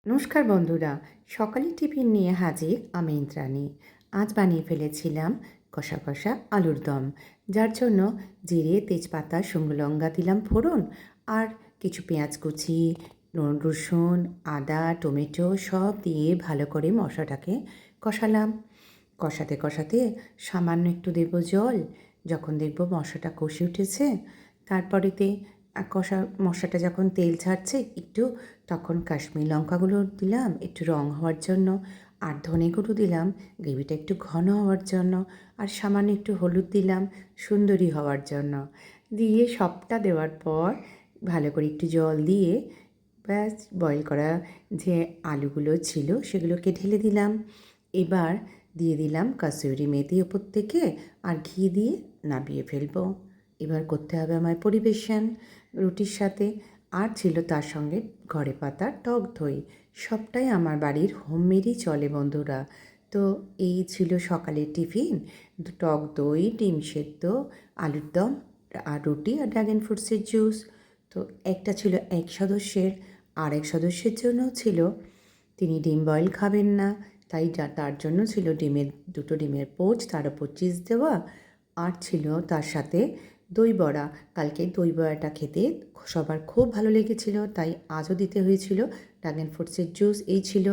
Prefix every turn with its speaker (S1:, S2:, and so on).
S1: নমস্কার বন্ধুরা, সকালের টিফিন নিয়ে হাজির আমি ইন্দ্রাণী। আজ বানিয়ে ফেলেছিলাম কষা কষা আলুর দম, যার জন্য জিরে, তেজপাতা, শুকনো লঙ্কা দিলাম ফোড়ন, আর কিছু পেঁয়াজ কুচি, রসুন, আদা, টমেটো সব দিয়ে ভালো করে মশলাটাকে কষালাম। কষাতে কষাতে সামান্য একটু দেব জল। যখন দেখব মশলাটা কষে উঠেছে, তারপরেতে কষা মশলাটা যখন তেল ছাড়ছে একটু, তখন কাশ্মীরি লঙ্কাগুলো দিলাম একটু রং হওয়ার জন্য, আর ধনে গুঁড়ো দিলাম গ্রেভিটা একটু ঘন হওয়ার জন্য, আর সামান্য একটু হলুদ দিলাম সুন্দরী হওয়ার জন্য। দিয়ে সবটা দেওয়ার পর ভালো করে একটু জল দিয়ে ব্যাস বয়েল করা যে আলুগুলো ছিল সেগুলোকে ঢেলে দিলাম। এবার দিয়ে দিলাম কাসুরি মেথি ওপর থেকে, আর ঘি দিয়ে নামিয়ে ফেলবো। এবার করতে হবে আমায় পরিবেশন রুটির সাথে, আর ছিল তার সঙ্গে ঘরে পাতা টক দই। সবটাই আমার বাড়ির হোমমেডই চলে বন্ধুরা। তো এই ছিল সকালের টিফিন, টক দই, ডিম সেদ্ধ, আলুর দম, আর রুটি, আর ড্রাগন ফ্রুটসের জুস। তো একটা ছিল এক সদস্যের, আর এক সদস্যের জন্য ছিল, তিনি ডিম বয়েল খাবেন না, তাই তার জন্য ছিল দুটো ডিমের পোচ, তার ওপর চিজ দেওয়া, আর ছিল তার সাথে দই বড়া। কালকে দই বড়াটা খেতে সবার খুব ভালো লেগেছিল, তাই আজও দিতে হয়েছিল। ড্রাগন ফ্রুটসের জুস এই ছিল।